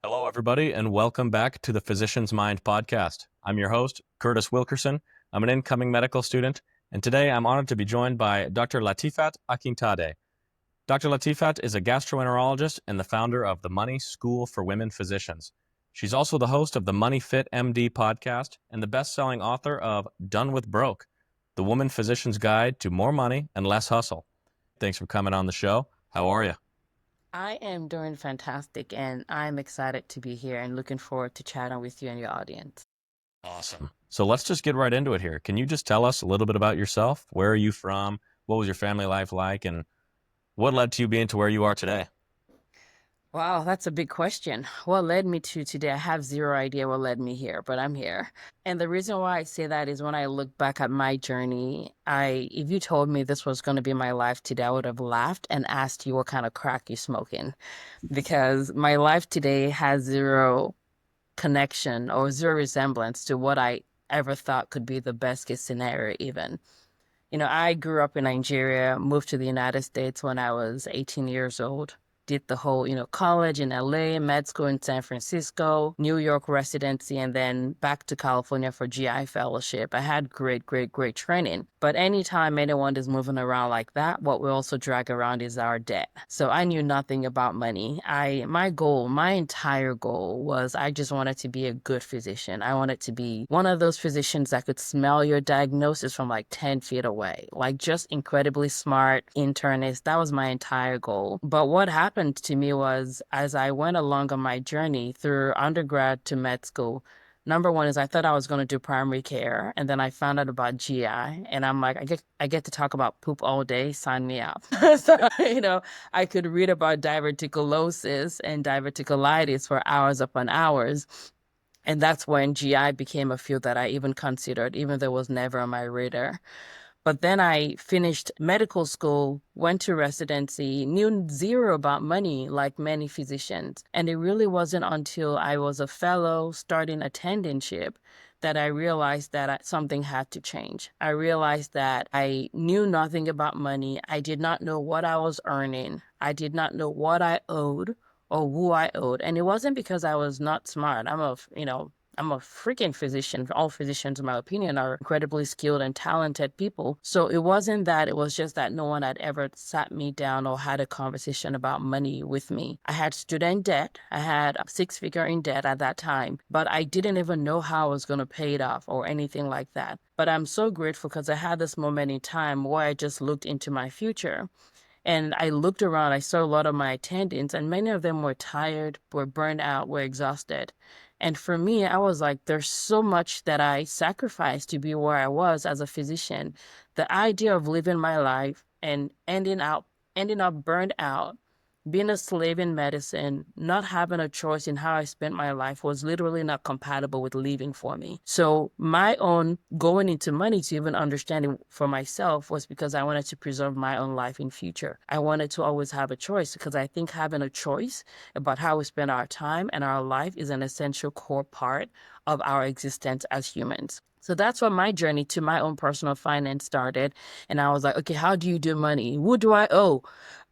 Hello, everybody, and welcome back to the Physician's Mind podcast. I'm your host, Curtis Wilkerson. I'm an incoming medical student, and today I'm honored to be joined by Dr. Latifat Akintade. Dr. Latifat is a gastroenterologist and the founder of the Money School for Women Physicians. She's also the host of the Money Fit MD podcast and the best-selling author of Done with Broke, The Woman Physician's Guide to More Money and Less Hustle. Thanks for coming on the show. How are you? I am doing fantastic, and I'm excited to be here and looking forward to chatting with you and your audience. Awesome. So let's just get right into it here. Can you just tell us a little bit about yourself? Where are you from? What was your family life like? And what led to you being to where you are today? Wow, that's a big question. What led me to today? I have zero idea what led me here, but I'm here. And the reason why I say that is when I look back at my journey, if you told me this was going to be my life today, I would have laughed and asked you what kind of crack you smoking, because my life today has zero connection or zero resemblance to what I ever thought could be the best case scenario even. I grew up in Nigeria, moved to the United States when I was 18 years old. Did the whole, college in LA, med school in San Francisco, New York residency, and then back to California for GI fellowship. I had great, great, great training. But anytime anyone is moving around like that, what we also drag around is our debt. So I knew nothing about money. My entire goal was I just wanted to be a good physician. I wanted to be one of those physicians that could smell your diagnosis from like 10 feet away, like just incredibly smart internist. That was my entire goal. But what happened to me was as I went along on my journey through undergrad to med school, number one is I thought I was going to do primary care, and then I found out about GI, and I'm like, I get to talk about poop all day. Sign me up. So I could read about diverticulosis and diverticulitis for hours upon hours. And that's when GI became a field that I even considered, even though it was never on my radar. But then I finished medical school, went to residency, knew zero about money like many physicians. And it really wasn't until I was a fellow starting attendantship that I realized that something had to change. I realized that I knew nothing about money. I did not know what I was earning. I did not know what I owed or who I owed. And it wasn't because I was not smart. I'm a freaking physician. All physicians, in my opinion, are incredibly skilled and talented people. So it wasn't that. It was just that no one had ever sat me down or had a conversation about money with me. I had student debt. I had a six-figure in debt at that time, but I didn't even know how I was going to pay it off or anything like that. But I'm so grateful because I had this moment in time where I just looked into my future. And I looked around, I saw a lot of my attendants, and many of them were tired, were burned out, were exhausted. And for me, I was like, there's so much that I sacrificed to be where I was as a physician. The idea of living my life and ending up burned out, being a slave in medicine, not having a choice in how I spent my life was literally not compatible with living for me. So my own going into money to even understand it for myself was because I wanted to preserve my own life in future. I wanted to always have a choice because I think having a choice about how we spend our time and our life is an essential core part of our existence as humans. So that's where my journey to my own personal finance started. And I was like, okay, how do you do money? Who do I owe?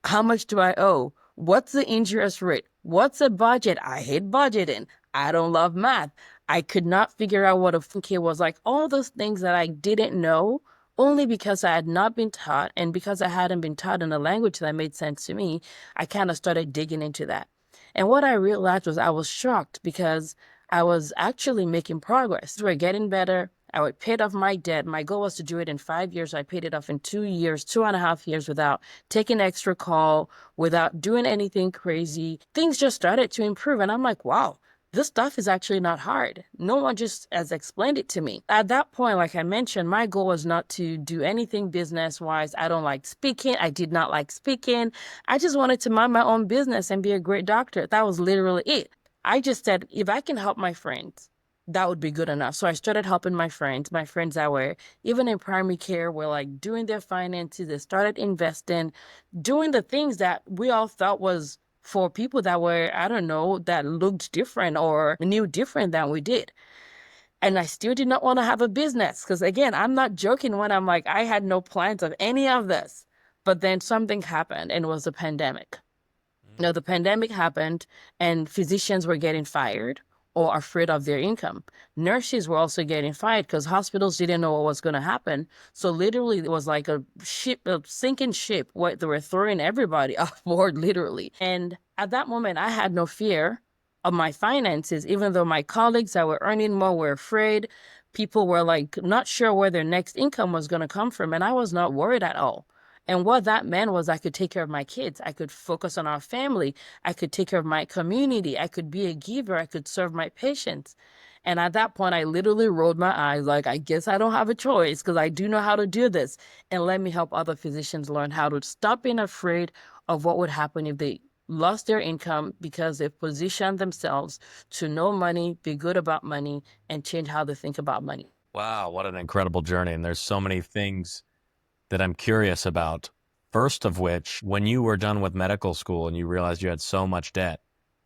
How much do I owe? What's the interest rate? What's a budget? I hate budgeting. I don't love math. I could not figure out what a funky was like. All those things that I didn't know only because I had not been taught, and because I hadn't been taught in a language that made sense to me, I kind of started digging into that. And what I realized was I was shocked because I was actually making progress. We're getting better. I paid off my debt. My goal was to do it in 5 years. I paid it off in 2 years, 2.5 years without taking extra call, without doing anything crazy. Things just started to improve. And I'm like, wow, this stuff is actually not hard. No one just has explained it to me. At that point, like I mentioned, my goal was not to do anything business-wise. I don't like speaking. I did not like speaking. I just wanted to mind my own business and be a great doctor. That was literally it. I just said, if I can help my friends, that would be good enough. So I started helping my friends that were even in primary care, were like doing their finances. They started investing, doing the things that we all thought was for people that were, I don't know, that looked different or knew different than we did. And I still did not want to have a business because, again, I'm not joking when I'm like, I had no plans of any of this. But then something happened, and it was a pandemic. The pandemic happened and physicians were getting fired or afraid of their income. Nurses were also getting fired because hospitals didn't know what was going to happen. So literally it was like a ship, a sinking ship, what they were throwing everybody off board, literally. And at that moment, I had no fear of my finances, even though my colleagues that were earning more were afraid. People were like not sure where their next income was going to come from. And I was not worried at all. And what that meant was I could take care of my kids. I could focus on our family. I could take care of my community. I could be a giver. I could serve my patients. And at that point, I literally rolled my eyes like, I guess I don't have a choice because I do know how to do this. And let me help other physicians learn how to stop being afraid of what would happen if they lost their income because they've positioned themselves to know money, be good about money, and change how they think about money. Wow, what an incredible journey. And there's so many things that I'm curious about. First of which, when you were done with medical school and you realized you had so much debt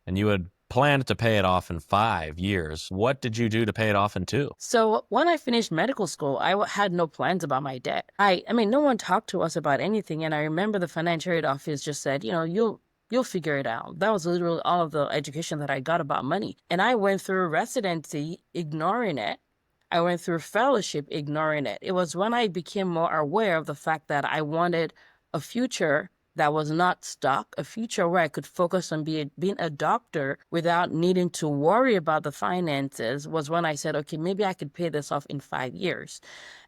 and you had planned to pay it off in 5 years, what did you do to pay it off in 2? So when I finished medical school, had no plans about my debt. I mean, no one talked to us about anything. And I remember the financial aid office just said, you'll figure it out. That was literally all of the education that I got about money. And I went through residency ignoring it. I went through fellowship ignoring it. It was when I became more aware of the fact that I wanted a future that was not stuck, a future where I could focus on being a doctor without needing to worry about the finances, was when I said, okay, maybe I could pay this off in 5 years.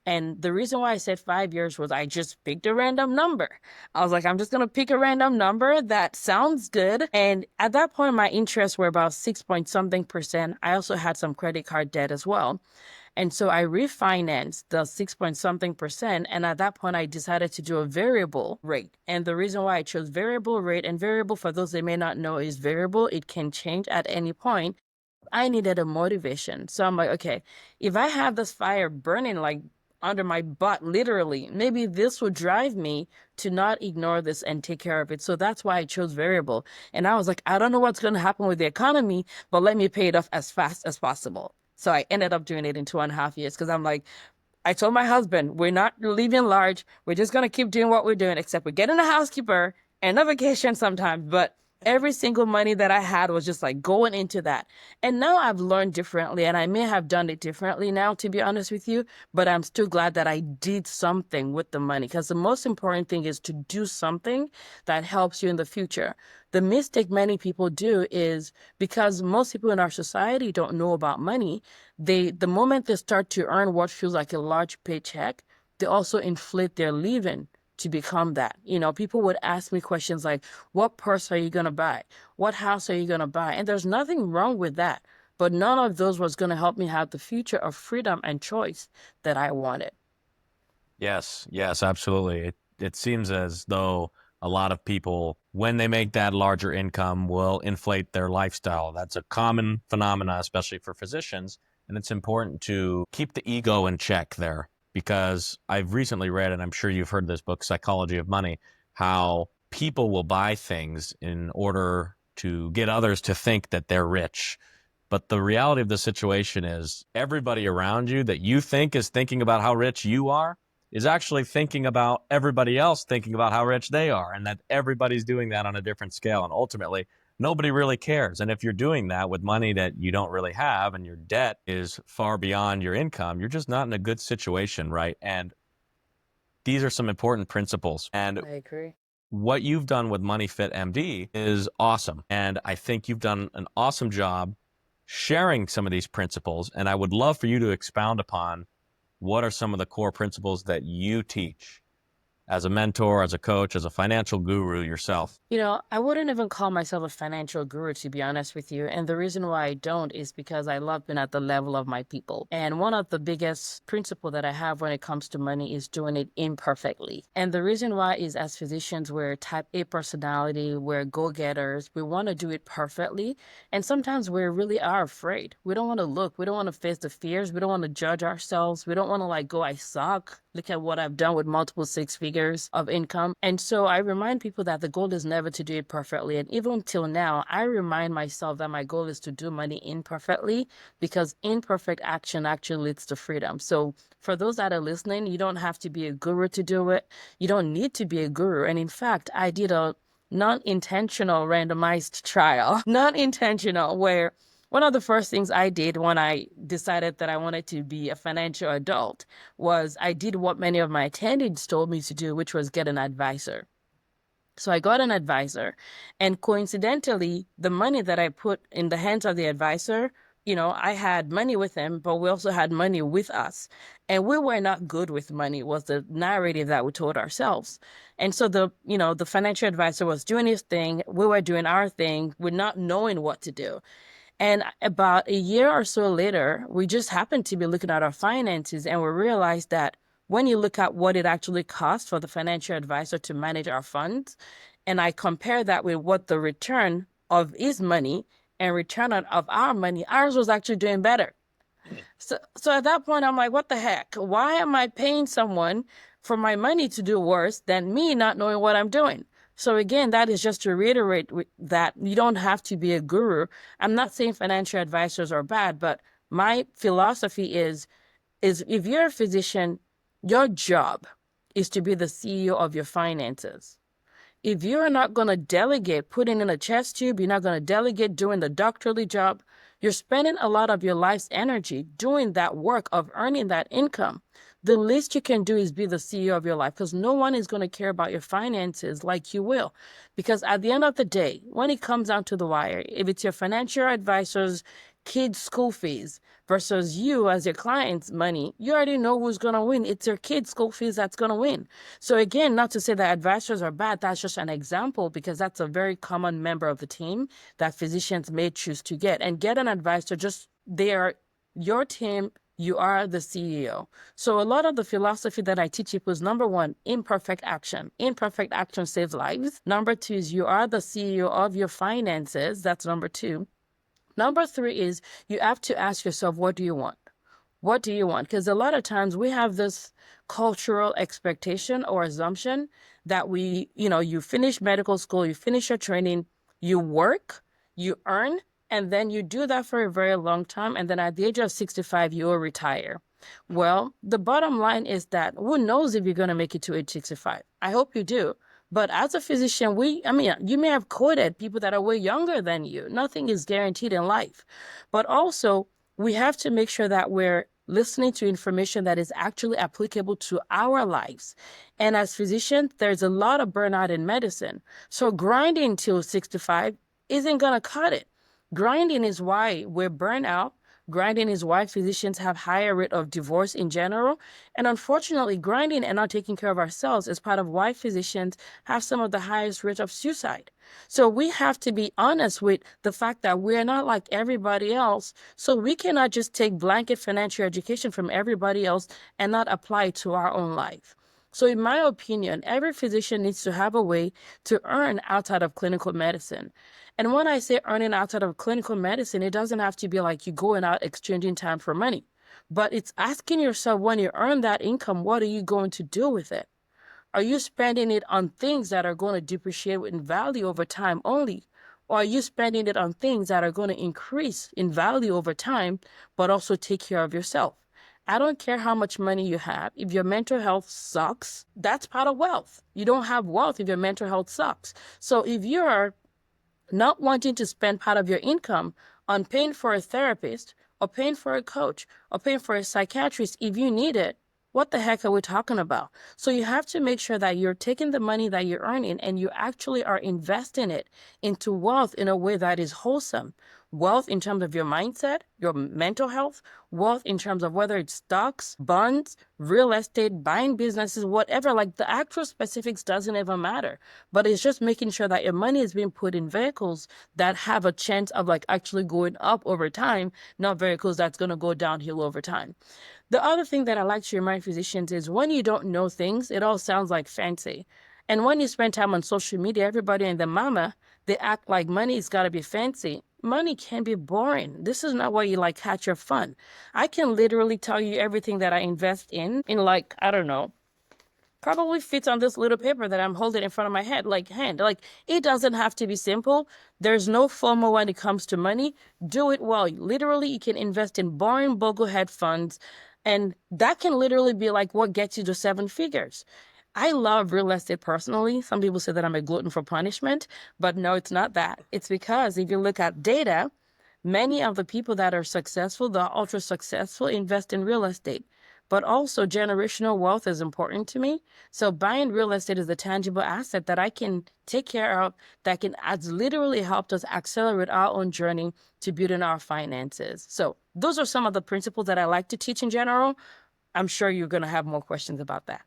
And the reason why I said 5 years was I just picked a random number. I was like, I'm just going to pick a random number that sounds good. And at that point, my interests were about 6 point something percent. I also had some credit card debt as well. And so I refinanced the 6 point something percent. And at that point, I decided to do a variable rate. And the reason why I chose variable rate, and variable, for those that may not know, is variable. It can change at any point. I needed a motivation. So I'm like, okay, if I have this fire burning like under my butt, literally, maybe this would drive me to not ignore this and take care of it. So that's why I chose variable. And I was like, I don't know what's going to happen with the economy, but let me pay it off as fast as possible. So I ended up doing it in 2.5 years because I'm like, I told my husband, we're not leaving large. We're just going to keep doing what we're doing, except we're getting a housekeeper and a vacation sometimes. But every single money that I had was just like going into that. And now I've learned differently, and I may have done it differently now, to be honest with you, but I'm still glad that I did something with the money, because the most important thing is to do something that helps you in the future. The mistake many people do is, because most people in our society don't know about money, the moment they start to earn what feels like a large paycheck, they also inflate their living to become that. People would ask me questions like, what purse are you going to buy? What house are you going to buy? And there's nothing wrong with that. But none of those was going to help me have the future of freedom and choice that I wanted. Yes, yes, absolutely. It seems as though a lot of people, when they make that larger income, will inflate their lifestyle. That's a common phenomena, especially for physicians. And it's important to keep the ego in check there, because I've recently read, and I'm sure you've heard this book, Psychology of Money, how people will buy things in order to get others to think that they're rich. But the reality of the situation is everybody around you that you think is thinking about how rich you are is actually thinking about everybody else thinking about how rich they are, and that everybody's doing that on a different scale. And ultimately, nobody really cares. And if you're doing that with money that you don't really have and your debt is far beyond your income, you're just not in a good situation, right? And these are some important principles. And I agree. what you've done with MoneyFit MD is awesome. And I think you've done an awesome job sharing some of these principles. And I would love for you to expound upon what are some of the core principles that you teach as a mentor, as a coach, as a financial guru yourself? I wouldn't even call myself a financial guru, to be honest with you. And the reason why I don't is because I love being at the level of my people. And one of the biggest principle that I have when it comes to money is doing it imperfectly. And the reason why is, as physicians, we're type A personality, we're go-getters, we want to do it perfectly. And sometimes we really are afraid. We don't want to look, we don't want to face the fears, we don't want to judge ourselves, we don't want to like go, I suck. Look at what I've done with multiple 6 figures of income. And so I remind people that the goal is never to do it perfectly. And even until now, I remind myself that my goal is to do money imperfectly, because imperfect action actually leads to freedom. So for those that are listening, you don't have to be a guru to do it. You don't need to be a guru. And in fact, I did a non-intentional randomized trial. Non-intentional, where one of the first things I did when I decided that I wanted to be a financial adult was I did what many of my attendings told me to do, which was get an advisor. So I got an advisor, and coincidentally, the money that I put in the hands of the advisor, I had money with him, but we also had money with us. And we were not good with money, was the narrative that we told ourselves. And so the financial advisor was doing his thing, we were doing our thing, with not knowing what to do. And about a year or so later, we just happened to be looking at our finances, and we realized that when you look at what it actually costs for the financial advisor to manage our funds, and I compare that with what the return of his money and return of our money, ours was actually doing better. So at that point, I'm like, what the heck? Why am I paying someone for my money to do worse than me not knowing what I'm doing? So again, that is just to reiterate that you don't have to be a guru. I'm not saying financial advisors are bad, but my philosophy is if you're a physician, your job is to be the CEO of your finances. If you're not going to delegate putting in a chest tube, you're not going to delegate doing the doctorly job, you're spending a lot of your life's energy doing that work of earning that income. The least you can do is be the CEO of your life, because no one is going to care about your finances like you will. Because at the end of the day, when it comes down to the wire, if it's your financial advisor's kids' school fees versus you as your client's money, you already know who's going to win. It's your kids' school fees that's going to win. So again, not to say that advisors are bad, that's just an example, because that's a very common member of the team that physicians may choose to get. And get an advisor, just they are your team, you are the CEO. So a lot of the philosophy that I teach people is, number one, imperfect action. Imperfect action saves lives. Number two is you are the CEO of your finances. That's number two. Number three is you have to ask yourself, what do you want? What do you want? Because a lot of times we have this cultural expectation or assumption that you finish medical school, you finish your training, you work, you earn, and then you do that for a very long time. And then at the age of 65, you will retire. Well, the bottom line is that who knows if you're going to make it to age 65? I hope you do. But as a physician, you may have quoted people that are way younger than you. Nothing is guaranteed in life. But also, we have to make sure that we're listening to information that is actually applicable to our lives. And as physicians, there's a lot of burnout in medicine. So grinding till 65 isn't going to cut it. Grinding is why we're burnt out. Grinding is why physicians have higher rate of divorce in general. And unfortunately, grinding and not taking care of ourselves is part of why physicians have some of the highest rate of suicide. So we have to be honest with the fact that we're not like everybody else. So we cannot just take blanket financial education from everybody else and not apply it to our own life. So in my opinion, every physician needs to have a way to earn outside of clinical medicine. And when I say earning outside of clinical medicine, it doesn't have to be like you going out exchanging time for money. But it's asking yourself, when you earn that income, what are you going to do with it? Are you spending it on things that are going to depreciate in value over time only? Or are you spending it on things that are going to increase in value over time, but also take care of yourself? I don't care how much money you have. If your mental health sucks, that's part of wealth. You don't have wealth if your mental health sucks. So if you're not wanting to spend part of your income on paying for a therapist or paying for a coach or paying for a psychiatrist if you need it, what the heck are we talking about? So you have to make sure that you're taking the money that you're earning and you actually are investing it into wealth in a way that is wholesome. Wealth in terms of your mindset, your mental health, wealth in terms of whether it's stocks, bonds, real estate, buying businesses, whatever. Like the actual specifics doesn't even matter. But it's just making sure that your money is being put in vehicles that have a chance of like actually going up over time, not vehicles that's going to go downhill over time. The other thing that I like to remind physicians is when you don't know things, it all sounds like fancy. And when you spend time on social media, everybody and their mama, they act like money's got to be fancy. Money can be boring. This is not where you like catch your fun. I can literally tell you everything that I invest in like, I don't know, probably fits on this little paper that I'm holding in front of my head, hand. Like, it doesn't have to be simple. There's no FOMO when it comes to money. Do it well. Literally, you can invest in boring boglehead funds, and that can literally be like what gets you to seven figures. I love real estate personally. Some people say that I'm a glutton for punishment, but no, it's not that. It's because if you look at data, many of the people that are successful, the ultra successful, invest in real estate. But also, generational wealth is important to me. So, buying real estate is a tangible asset that I can take care of, that can has literally helped us accelerate our own journey to building our finances. So, those are some of the principles that I like to teach in general. I'm sure you're going to have more questions about that.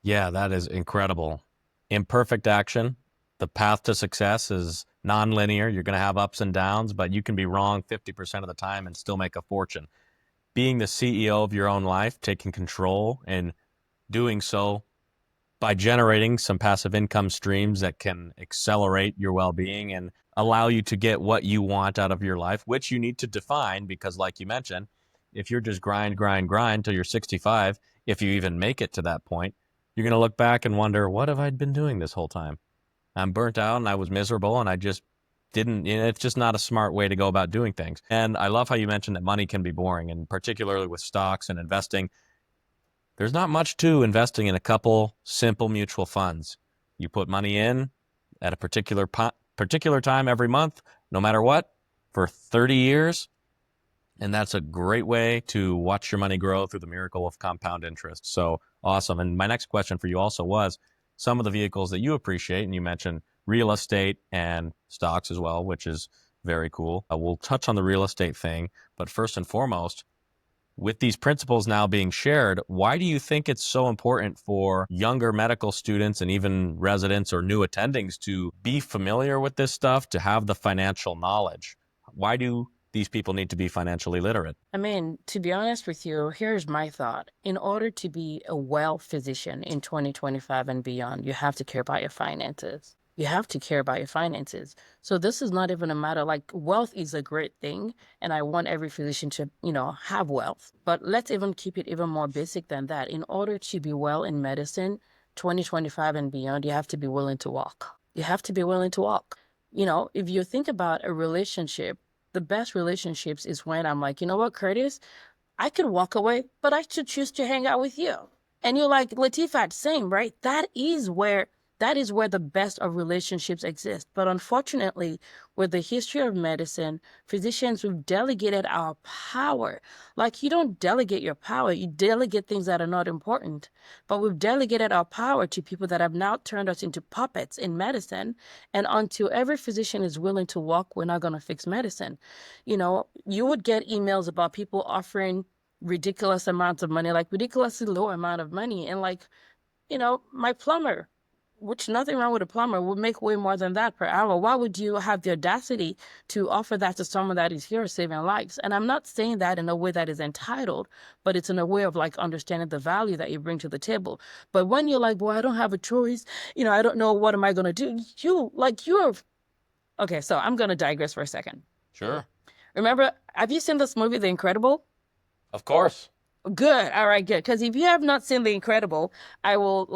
Yeah, that is incredible. Imperfect action. The path to success is nonlinear. You're going to have ups and downs, but you can be wrong 50% of the time and still make a fortune. Being the CEO of your own life, taking control, and doing so by generating some passive income streams that can accelerate your well-being and allow you to get what you want out of your life, which you need to define because, like you mentioned, if you're just grind till you're 65, if you even make it to that point, you're going to look back and wonder, what have I been doing this whole time? I'm burnt out and I was miserable and I just didn't, it's just not a smart way to go about doing things. And I love how you mentioned that money can be boring, and particularly with stocks and investing, there's not much to investing in a couple simple mutual funds. You put money in at a particular time every month, no matter what, for 30 years, and that's a great way to watch your money grow through the miracle of compound interest. So awesome. And my next question for you also was some of the vehicles that you appreciate, and you mentioned real estate and stocks as well, which is very cool. We'll touch on the real estate thing, but first and foremost, with these principles now being shared, why do you think it's so important for younger medical students and even residents or new attendings to be familiar with this stuff, to have the financial knowledge? Why do these people need to be financially literate? I mean, to be honest with you, here's my thought. In order to be a well physician in 2025 and beyond, you have to care about your finances. You have to care about your finances. So this is not even a matter like wealth is a great thing, and I want every physician to, have wealth. But let's even keep it even more basic than that. In order to be well in medicine, 2025 and beyond, you have to be willing to walk. You have to be willing to walk. If you think about a relationship, the best relationships is when I'm like, you know what, Curtis, I could walk away, but I should choose to hang out with you. And you're like, Latifat, same, right? That is where the best of relationships exist. But unfortunately, with the history of medicine, physicians, we've delegated our power. Like, you don't delegate your power, you delegate things that are not important. But we've delegated our power to people that have now turned us into puppets in medicine. And until every physician is willing to walk, we're not going to fix medicine. You would get emails about people offering ridiculous amounts of money, like ridiculously low amount of money. And like, my plumber, which nothing wrong with a plumber, would make way more than that per hour. Why would you have the audacity to offer that to someone that is here saving lives? And I'm not saying that in a way that is entitled, but it's in a way of like understanding the value that you bring to the table. But when you're like, boy, I don't have a choice, I don't know, what am I going to do? Okay, so I'm going to digress for a second. Sure. Remember, have you seen this movie, The Incredible? Of course. Good. All right, good. Because if you have not seen The Incredible, I will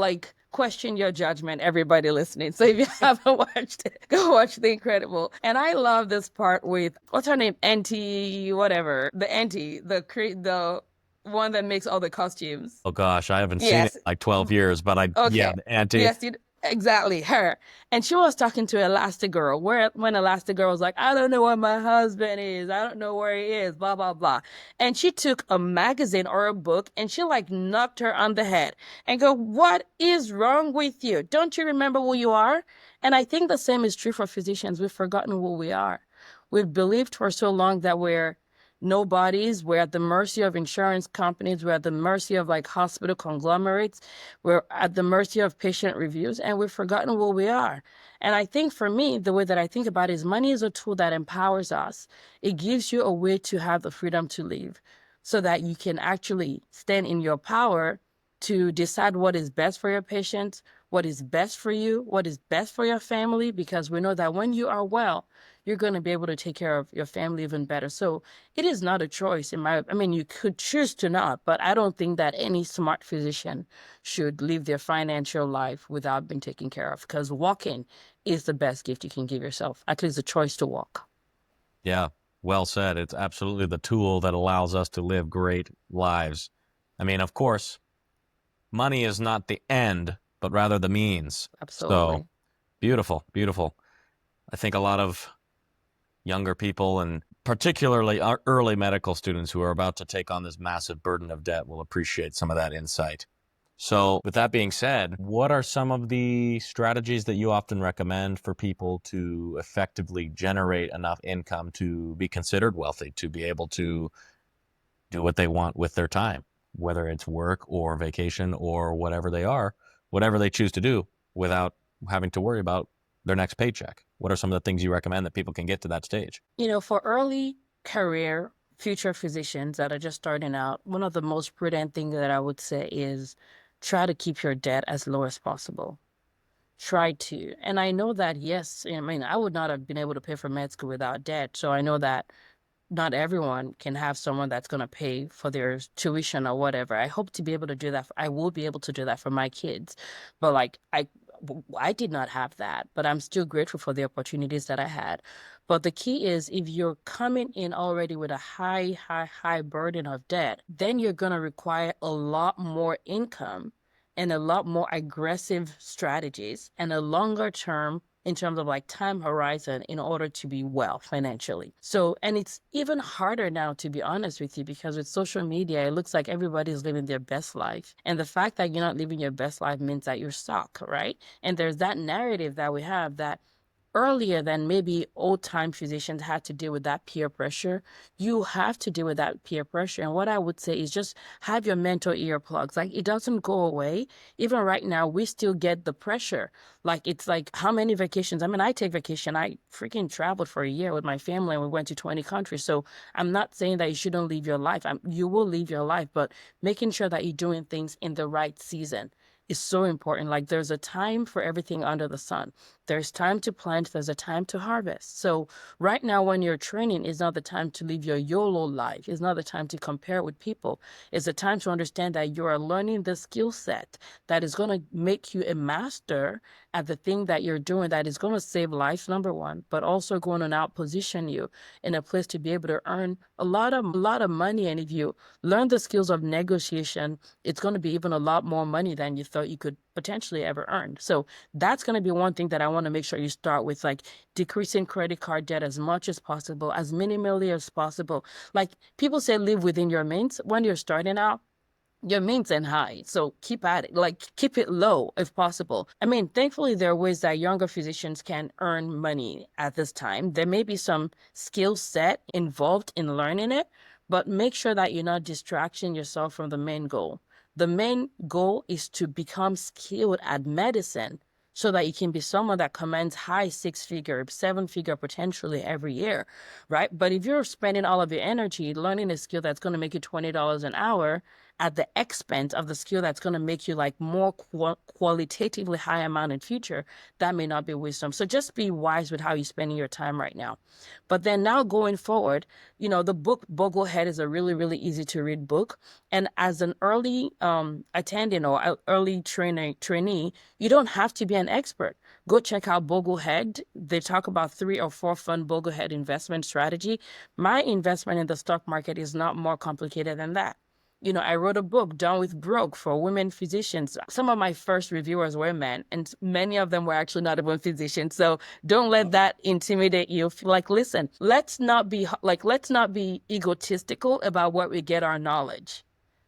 question your judgment, everybody listening. So if you haven't watched it, go watch The Incredible. And I love this part with, what's her name? Auntie, whatever. The auntie, the one that makes all the costumes. Oh gosh, I haven't seen it Yes. in like 12 years, but Okay. the auntie. Yes, exactly, her. And she was talking to Elastigirl, when Elastigirl was like, I don't know where my husband is. I don't know where he is, blah, blah, blah. And she took a magazine or a book and she knocked her on the head and go, what is wrong with you? Don't you remember who you are? And I think the same is true for physicians. We've forgotten who we are. We've believed for so long that we're nobodies. We're at the mercy of insurance companies. We're at the mercy of hospital conglomerates. We're at the mercy of patient reviews, and we've forgotten who we are. And I think for me, the way that I think about it is money is a tool that empowers us. It gives you a way to have the freedom to live so that you can actually stand in your power to decide what is best for your patients, what is best for you, what is best for your family, because we know that when you are well, you're going to be able to take care of your family even better. So it is not a choice. You could choose to not, but I don't think that any smart physician should live their financial life without being taken care of, because walking is the best gift you can give yourself. At least a choice to walk. Yeah, well said. It's absolutely the tool that allows us to live great lives. I mean, of course, money is not the end, but rather the means. So Absolutely. beautiful, beautiful. I think a lot of younger people and particularly our early medical students who are about to take on this massive burden of debt will appreciate some of that insight. So, with that being said, what are some of the strategies that you often recommend for people to effectively generate enough income to be considered wealthy, to be able to do what they want with their time, whether it's work or vacation or whatever they are, whatever they choose to do without having to worry about their next paycheck? What are some of the things you recommend that people can get to that stage? For early career future physicians that are just starting out, one of the most prudent things that I would say is try to keep your debt as low as possible. Try to. And I know that, yes, I mean, I would not have been able to pay for med school without debt. So I know that not everyone can have someone that's going to pay for their tuition or whatever. I hope to be able to do that. I will be able to do that for my kids. But like, I did not have that, but I'm still grateful for the opportunities that I had. But the key is if you're coming in already with a high burden of debt, then you're going to require a lot more income and a lot more aggressive strategies and a longer term in terms of like time horizon in order to be well financially. So, and it's even harder now, to be honest with you, because with social media, it looks like everybody's living their best life. And the fact that you're not living your best life means that you're stuck, right? And there's that narrative that we have that earlier than maybe old time physicians had to deal with that peer pressure, you have to deal with that peer pressure. And what I would say is just have your mental earplugs. Like it doesn't go away. Even right now, we still get the pressure. Like it's like how many vacations? I mean, I take vacation. I freaking traveled for a year with my family and we went to 20 countries. So I'm not saying that you shouldn't live your life. You will live your life, but making sure that you're doing things in the right season is so important. Like there's a time for everything under the sun. There's time to plant, there's a time to harvest. So right now when you're training is not the time to live your YOLO life. It's not the time to compare with people. It's a time to understand that you are learning the skill set that is going to make you a master at the thing that you're doing that is going to save lives, number one, but also going to now position you in a place to be able to earn a lot of money. And if you learn the skills of negotiation, it's going to be even a lot more money than you thought you could potentially ever earn. So that's going to be one thing that I want to make sure you start with, like decreasing credit card debt as much as possible, as minimally as possible. Like people say, live within your means. When you're starting out, your means ain't high. So keep at it. Like keep it low if possible. I mean, thankfully, there are ways that younger physicians can earn money at this time. There may be some skill set involved in learning it, but make sure that you're not distracting yourself from the main goal. The main goal is to become skilled at medicine so that you can be someone that commands high six-figure, seven-figure potentially every year, right? But if you're spending all of your energy learning a skill that's going to make you $20 an hour at the expense of the skill that's going to make you like more qualitatively high amount in future, that may not be wisdom. So just be wise with how you're spending your time right now. But then now going forward, the book Boglehead is a really, really easy to read book. And as an early attending or early trainee, you don't have to be an expert. Go check out Boglehead. They talk about 3 or 4 fun Boglehead investment strategy. My investment in the stock market is not more complicated than that. I wrote a book, Done with Broke, for women physicians. Some of my first reviewers were men, and many of them were actually not even physicians. So don't let that intimidate you. Like, listen, let's not be egotistical about where we get our knowledge.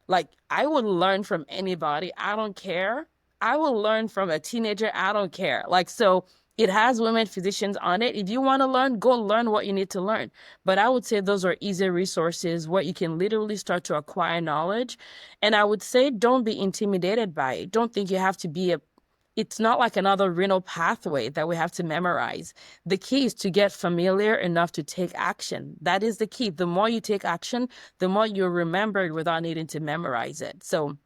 Like, I will learn from anybody. I don't care. I will learn from a teenager. I don't care. Like, so it has women physicians on it. If you want to learn, go learn what you need to learn. But I would say those are easy resources where you can literally start to acquire knowledge. And I would say don't be intimidated by it. Don't think you have to be it's not like another renal pathway that we have to memorize. The key is to get familiar enough to take action. That is the key. The more you take action, the more you remember it without needing to memorize it. So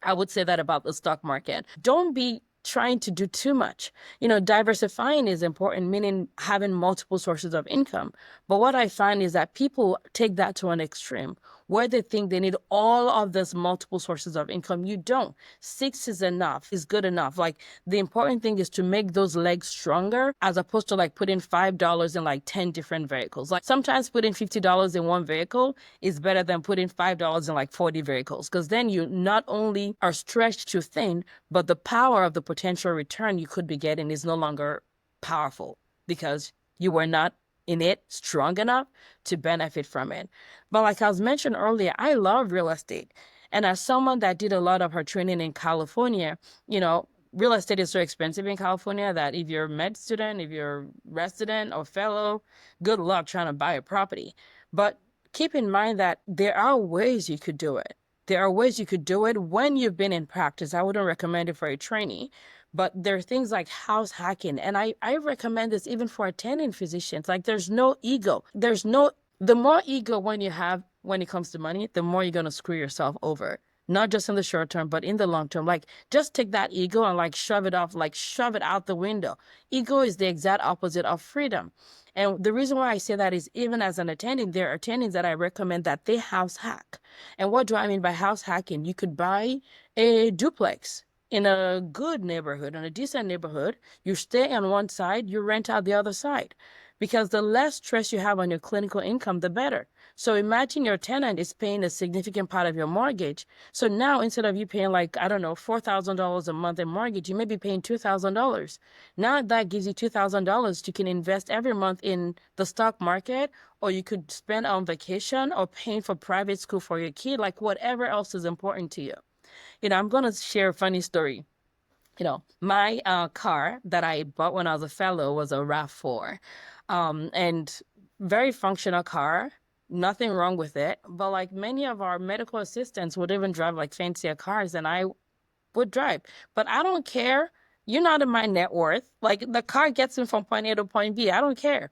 I would say that about the stock market. Don't be trying to do too much. Diversifying is important, meaning having multiple sources of income. But what I find is that people take that to an extreme where they think they need all of these multiple sources of income. You don't. 6 is enough, is good enough. Like, the important thing is to make those legs stronger, as opposed to like putting $5 in like 10 different vehicles. Like, sometimes putting $50 in one vehicle is better than putting $5 in like 40 vehicles, because then you not only are stretched too thin, but the power of the potential return you could be getting is no longer powerful because you were not in it strong enough to benefit from it. But like I was mentioned earlier, I love real estate. And as someone that did a lot of her training in California, real estate is so expensive in California that if you're a med student, if you're resident or fellow, good luck trying to buy a property. But keep in mind that there are ways you could do it. There are ways you could do it when you've been in practice. I wouldn't recommend it for a trainee, but there are things like house hacking. And I recommend this even for attending physicians. Like, there's no ego. The more ego when you have when it comes to money, the more you're going to screw yourself over. Not just in the short term, but in the long term. Like, just take that ego and like shove it off, like shove it out the window. Ego is the exact opposite of freedom. And the reason why I say that is, even as an attending, there are attendings that I recommend that they house hack. And what do I mean by house hacking? You could buy a duplex in a good neighborhood, in a decent neighborhood. You stay on one side, you rent out the other side. Because the less stress you have on your clinical income, the better. So imagine your tenant is paying a significant part of your mortgage. So now, instead of you paying like, I don't know, $4,000 a month in mortgage, you may be paying $2,000. Now that gives you $2,000 you can invest every month in the stock market, or you could spend on vacation or paying for private school for your kid, like whatever else is important to you. I'm going to share a funny story. My car that I bought when I was a fellow was a RAV4, and very functional car, nothing wrong with it. But like, many of our medical assistants would even drive like fancier cars than I would drive. But I don't care. You're not in my net worth. Like, the car gets me from point A to point B. I don't care.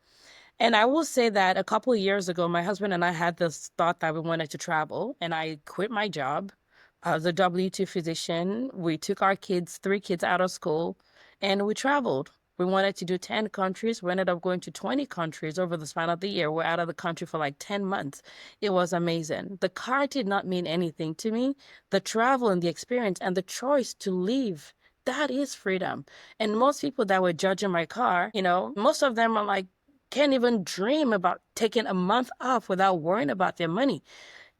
And I will say that a couple of years ago, my husband and I had this thought that we wanted to travel, and I quit my job as a W-2 physician. We took our kids, 3 kids, out of school, and we traveled. We wanted to do 10 countries. We ended up going to 20 countries over the span of the year. We're out of the country for like 10 months. It was amazing. The car did not mean anything to me. The travel and the experience and the choice to leave, that is freedom. And most people that were judging my car, most of them are like, can't even dream about taking a month off without worrying about their money.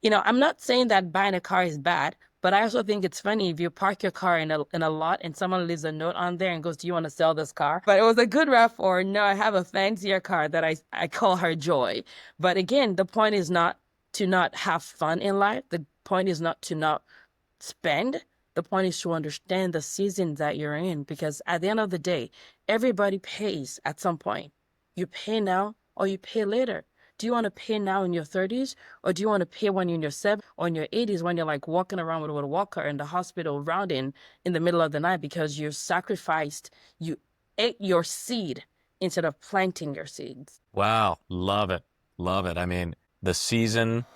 I'm not saying that buying a car is bad, but I also think it's funny if you park your car in a lot and someone leaves a note on there and goes, "Do you want to sell this car?" But it was a good RAV4. No, I have a fancier car that I call her Joy. But again, the point is not to not have fun in life. The point is not to not spend. The point is to understand the season that you're in, because at the end of the day, everybody pays at some point. You pay now or you pay later. Do you want to pay now in your 30s, or do you want to pay when you're in your 70s or in your 80s, when you're like walking around with a walker in the hospital rounding in the middle of the night because you ate your seed instead of planting your seeds? Wow. Love it. Love it. I mean, the season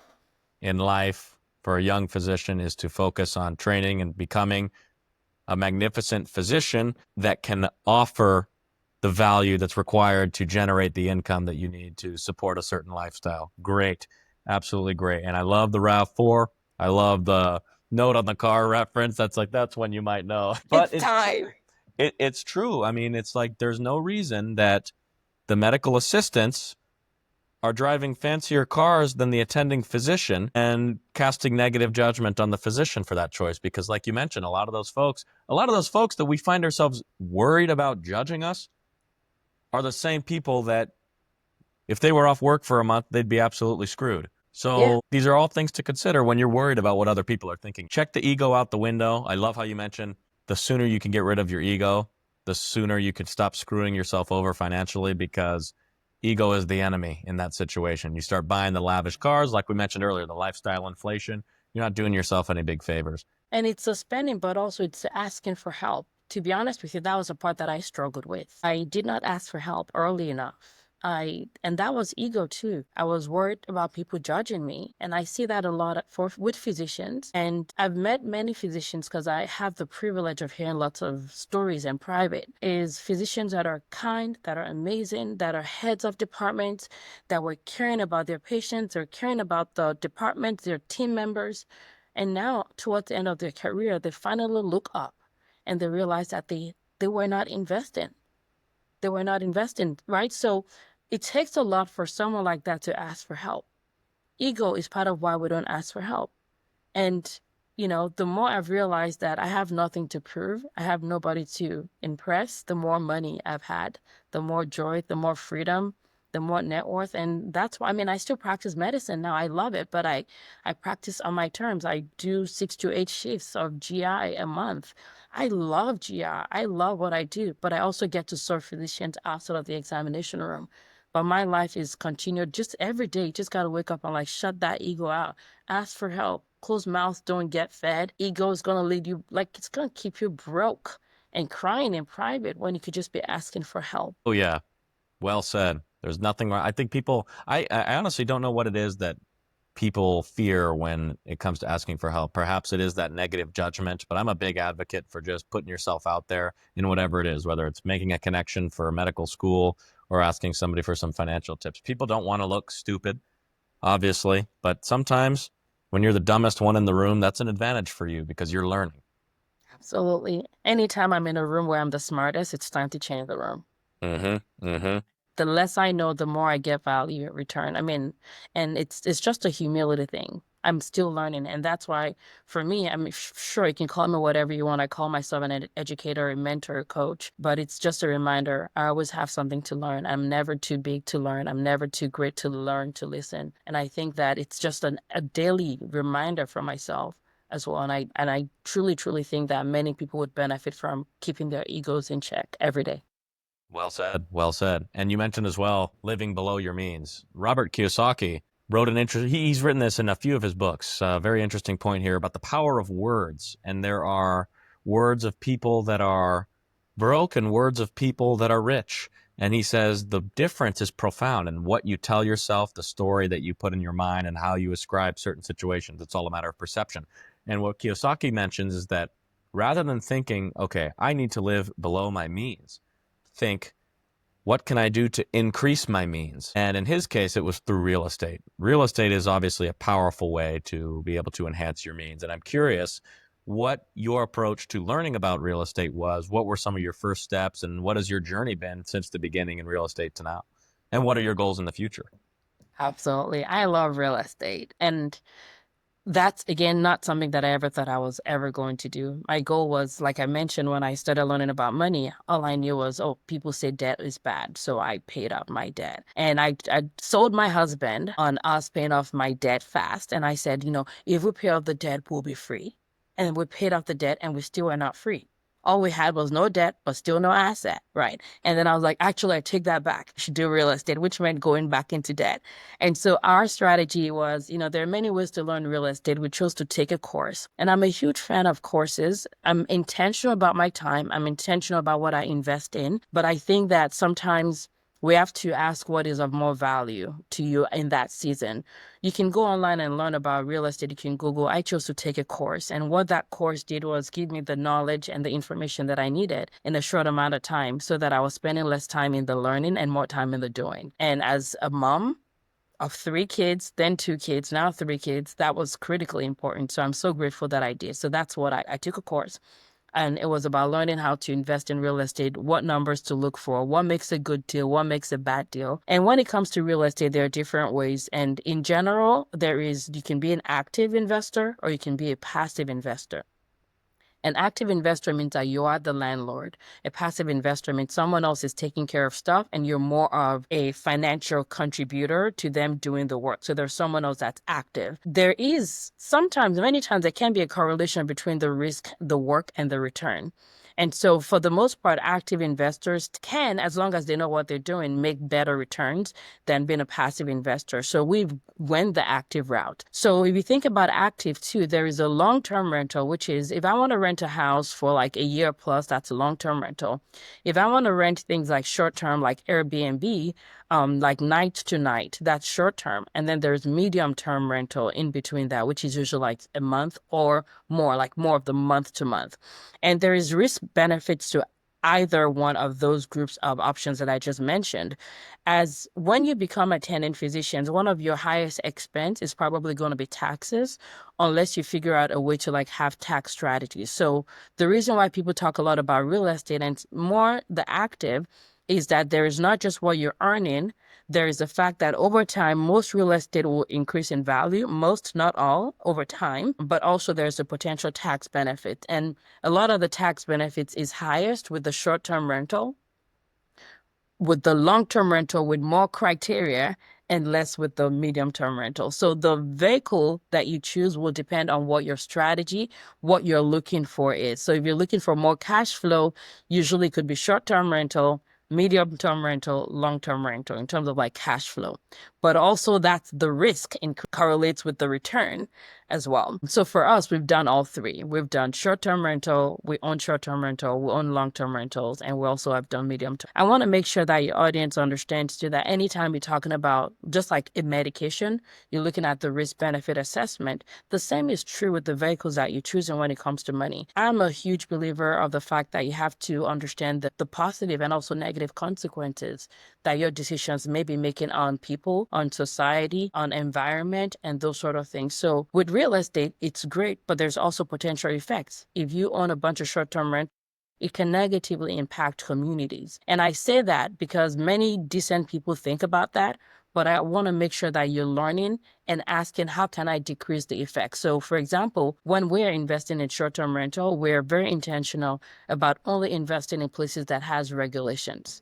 in life for a young physician is to focus on training and becoming a magnificent physician that can offer the value that's required to generate the income that you need to support a certain lifestyle. Great. Absolutely great. And I love the RAV4. I love the note on the car reference. That's when you might know. But It's time. It's true. I mean, it's like, there's no reason that the medical assistants are driving fancier cars than the attending physician and casting negative judgment on the physician for that choice. Because like you mentioned, a lot of those folks that we find ourselves worried about judging us are the same people that, if they were off work for a month, they'd be absolutely screwed. So Yeah. these are all things to consider when you're worried about what other people are thinking. Check the ego out the window. I love how you mentioned the sooner you can get rid of your ego, the sooner you can stop screwing yourself over financially, because ego is the enemy in that situation. You start buying the lavish cars, like we mentioned earlier, the lifestyle inflation. You're not doing yourself any big favors. And it's a spending, but also it's asking for help. To be honest with you, that was a part that I struggled with. I did not ask for help early enough. And that was ego too. I was worried about people judging me. And I see that a lot with physicians. And I've met many physicians because I have the privilege of hearing lots of stories in private, is physicians that are kind, that are amazing, that are heads of departments, that were caring about their patients or caring about the department, their team members. And now, towards the end of their career, they finally look up and they realize that they were not investing. They were not investing, right? So it takes a lot for someone like that to ask for help. Ego is part of why we don't ask for help. And, the more I've realized that I have nothing to prove, I have nobody to impress, the more money I've had, the more joy, the more freedom, the more net worth. And that's why, I still practice medicine now. I love it, but I practice on my terms. I do 6 to 8 shifts of GI a month. I love GI. I love what I do, but I also get to serve physicians outside of the examination room. But my life is continued just every day. You just got to wake up and shut that ego out. Ask for help. Closed mouths don't get fed. Ego is going to lead you, it's going to keep you broke and crying in private when you could just be asking for help. Oh, yeah. Well said. There's nothing wrong. I think I honestly don't know what it is that people fear when it comes to asking for help. Perhaps it is that negative judgment, but I'm a big advocate for just putting yourself out there in whatever it is, whether it's making a connection for medical school or asking somebody for some financial tips. People don't want to look stupid, obviously, but sometimes when you're the dumbest one in the room, that's an advantage for you because you're learning. Absolutely. Anytime I'm in a room where I'm the smartest, it's time to change the room. Mm-hmm. Mm-hmm. The less I know, the more I get value in return. And it's just a humility thing. I'm still learning. And that's why, for me, sure, you can call me whatever you want. I call myself an educator, a mentor, a coach, but it's just a reminder. I always have something to learn. I'm never too big to learn. I'm never too great to learn, to listen. And I think that it's just a daily reminder for myself as well. And I truly, truly think that many people would benefit from keeping their egos in check every day. Well said. Well said. And you mentioned as well living below your means. Robert Kiyosaki wrote he's written this in a few of his books. A very interesting point here about the power of words. And there are words of people that are broke and words of people that are rich. And he says the difference is profound in what you tell yourself, the story that you put in your mind, and how you ascribe certain situations. It's all a matter of perception. And what Kiyosaki mentions is that rather than thinking, okay, I need to live below my means, think, what can I do to increase my means? And in his case, it was through real estate. Real estate is obviously a powerful way to be able to enhance your means. And I'm curious what your approach to learning about real estate was. What were some of your first steps, and what has your journey been since the beginning in real estate to now? And what are your goals in the future? Absolutely. I love real estate. And that's, again, not something that I ever thought I was ever going to do. My goal was, like I mentioned, when I started learning about money, all I knew was, oh, people say debt is bad. So I paid off my debt. And I sold my husband on us paying off my debt fast. And I said, if we pay off the debt, we'll be free. And then we paid off the debt and we still are not free. All we had was no debt, but still no asset, right? And then I was like, actually, I take that back. I should do real estate, which meant going back into debt. And so our strategy was, there are many ways to learn real estate. We chose to take a course. And I'm a huge fan of courses. I'm intentional about my time. I'm intentional about what I invest in. But I think that sometimes we have to ask what is of more value to you in that season. You can go online and learn about real estate. You can Google. I chose to take a course. And what that course did was give me the knowledge and the information that I needed in a short amount of time so that I was spending less time in the learning and more time in the doing. And as a mom of 3 kids, then 2 kids, now 3 kids, that was critically important. So I'm so grateful that I did. So that's what I took a course. And it was about learning how to invest in real estate, what numbers to look for, what makes a good deal, what makes a bad deal. And when it comes to real estate, there are different ways. And in general, you can be an active investor or you can be a passive investor. An active investor means that you are the landlord. A passive investor means someone else is taking care of stuff and you're more of a financial contributor to them doing the work. So there's someone else that's active. There is many times, there can be a correlation between the risk, the work, and the return. And so for the most part, active investors can, as long as they know what they're doing, make better returns than being a passive investor. So we've went the active route. So if you think about active too, there is a long-term rental, which is if I want to rent a house for like a year plus, that's a long-term rental. If I want to rent things like short-term, like Airbnb, like night to night. That's short term. And then there's medium term rental in between that, which is usually like a month or more, like more of the month to month. And there is risk benefits to either one of those groups of options that I just mentioned. As when you become a tenant physician, one of your highest expense is probably going to be taxes, unless you figure out a way to like have tax strategies. So the reason why people talk a lot about real estate and more the active is that there is not just what you're earning, there is the fact that over time, most real estate will increase in value, most, not all, over time, but also there's a potential tax benefit. And a lot of the tax benefits is highest with the short-term rental, with the long-term rental with more criteria, and less with the medium-term rental. So the vehicle that you choose will depend on what your strategy, what you're looking for is. So if you're looking for more cash flow, usually it could be short-term rental, medium-term rental, long-term rental in terms of like cash flow. But also that's the risk and correlates with the return as well. So for us, we've done all three. We've done short-term rental, we own short-term rental, we own long-term rentals, and we also have done medium-term. I want to make sure that your audience understands too that anytime you're talking about just like a medication, you're looking at the risk-benefit assessment. The same is true with the vehicles that you choose and when it comes to money. I'm a huge believer of the fact that you have to understand the positive and also negative consequences that your decisions may be making on people, on society, on environment, and those sort of things. So with real estate, it's great, but there's also potential effects. If you own a bunch of short-term rent, it can negatively impact communities. And I say that because many decent people think about that, but I want to make sure that you're learning and asking, how can I decrease the effects? So for example, when we're investing in short-term rental, we're very intentional about only investing in places that has regulations.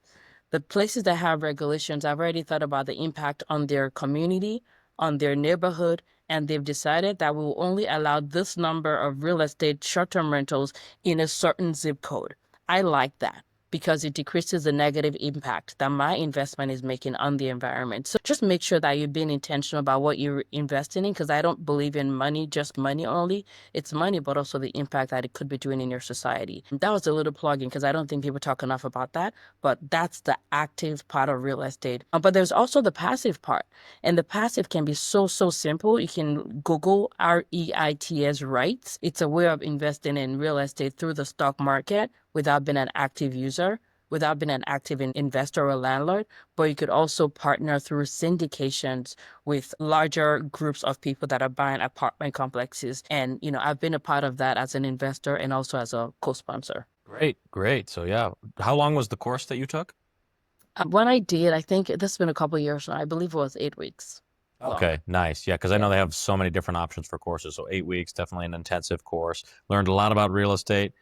The places that have regulations, I've already thought about the impact on their community, on their neighborhood, and they've decided that we will only allow this number of real estate short-term rentals in a certain zip code. I like that because it decreases the negative impact that my investment is making on the environment. So just make sure that you're being intentional about what you're investing in, because I don't believe in money, just money only. It's money, but also the impact that it could be doing in your society. That was a little plugging because I don't think people talk enough about that, but that's the active part of real estate. But there's also the passive part, and the passive can be so simple. You can Google REITs, REITs. It's a way of investing in real estate through the stock market without being an active user, without being an active investor or landlord, but you could also partner through syndications with larger groups of people that are buying apartment complexes. And, I've been a part of that as an investor and also as a co-sponsor. Great. So yeah, how long was the course that you took? When I did, I think this has been a couple of years now. I believe it was 8 weeks long. Okay, nice. Yeah, because I know they have so many different options for courses. So 8 weeks, definitely an intensive course. Learned a lot about real estate.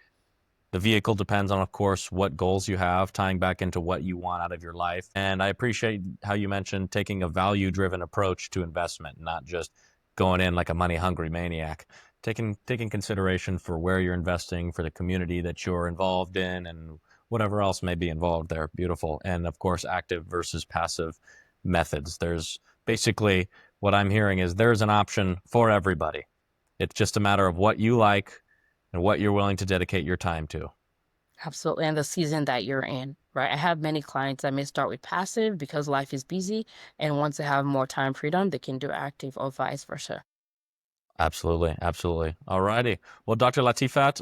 The vehicle depends on, of course, what goals you have, tying back into what you want out of your life. And I appreciate how you mentioned taking a value-driven approach to investment, not just going in like a money-hungry maniac. Taking consideration for where you're investing, for the community that you're involved in, and whatever else may be involved there. Beautiful. And of course, active versus passive methods. There's basically what I'm hearing is there's an option for everybody. It's just a matter of what you like and what you're willing to dedicate your time to. Absolutely. And the season that you're in, right? I have many clients that may start with passive because life is busy. And once they have more time freedom, they can do active or vice versa. Absolutely. Absolutely. All righty. Well, Dr. Latifat,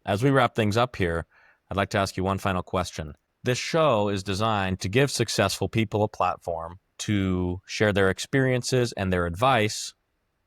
as we wrap things up here, I'd like to ask you one final question. This show is designed to give successful people a platform to share their experiences and their advice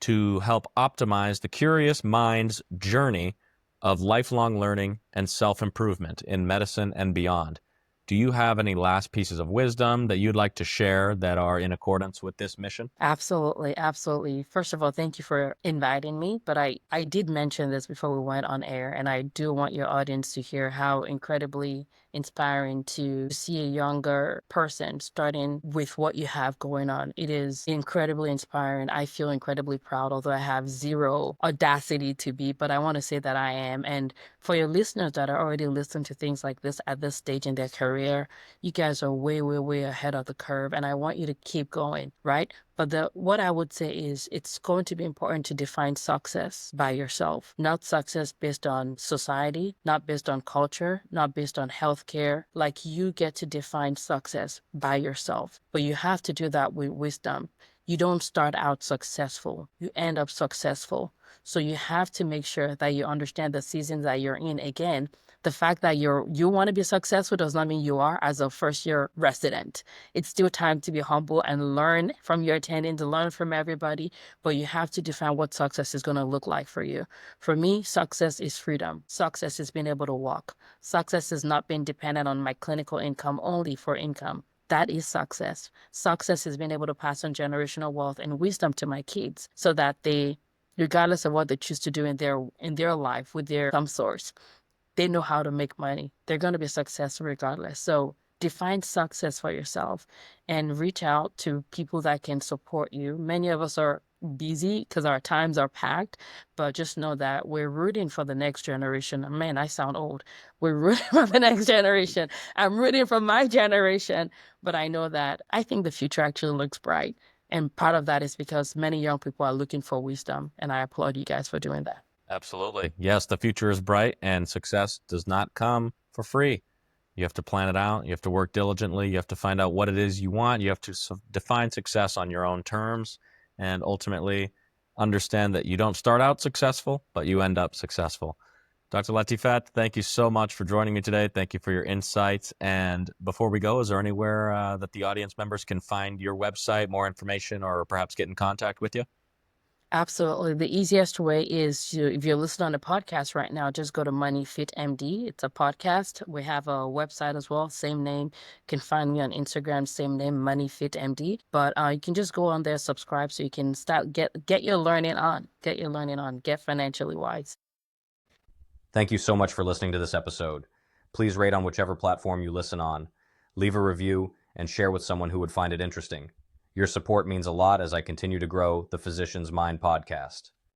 to help optimize the curious mind's journey of lifelong learning and self-improvement in medicine and beyond. Do you have any last pieces of wisdom that you'd like to share that are in accordance with this mission? Absolutely. Absolutely. First of all, thank you for inviting me. But I did mention this before we went on air, and I do want your audience to hear how incredibly inspiring to see a younger person starting with what you have going on. It is incredibly inspiring. I feel incredibly proud, although I have zero audacity to be, but I want to say that I am. And for your listeners that are already listening to things like this at this stage in their career, career. You guys are way, way, way ahead of the curve, and I want you to keep going, right? But what I would say is it's going to be important to define success by yourself, not success based on society, not based on culture, not based on healthcare. Like you get to define success by yourself, but you have to do that with wisdom. You don't start out successful, you end up successful. So you have to make sure that you understand the seasons that you're in. Again, the fact that you want to be successful does not mean you are as a first year resident. It's still time to be humble and learn from your attendings, learn from everybody, but you have to define what success is going to look like for you. For me, success is freedom. Success is being able to walk. Success is not being dependent on my clinical income only for income. That is success. Success is being able to pass on generational wealth and wisdom to my kids so that they, regardless of what they choose to do in their life with their income source, they know how to make money. They're going to be successful regardless. So define success for yourself and reach out to people that can support you. Many of us are busy because our times are packed, but just know that we're rooting for the next generation. Man, I sound old. We're rooting for the next generation. I'm rooting for my generation, but I know that I think the future actually looks bright. And part of that is because many young people are looking for wisdom, and I applaud you guys for doing that. Absolutely. Yes, the future is bright and success does not come for free. You have to plan it out. You have to work diligently. You have to find out what it is you want. You have to define success on your own terms and ultimately understand that you don't start out successful, but you end up successful. Dr. Latifat, thank you so much for joining me today. Thank you for your insights. And before we go, is there anywhere that the audience members can find your website, more information, or perhaps get in contact with you? Absolutely. The easiest way is if you're listening on the podcast right now, just go to Money Fit MD. It's a podcast. We have a website as well, same name. You can find me on Instagram, same name, Money Fit MD. But you can just go on there, subscribe, so you can get your learning on, get financially wise. Thank you so much for listening to this episode. Please rate on whichever platform you listen on, leave a review, and share with someone who would find it interesting. Your support means a lot as I continue to grow the Physician's Mind podcast.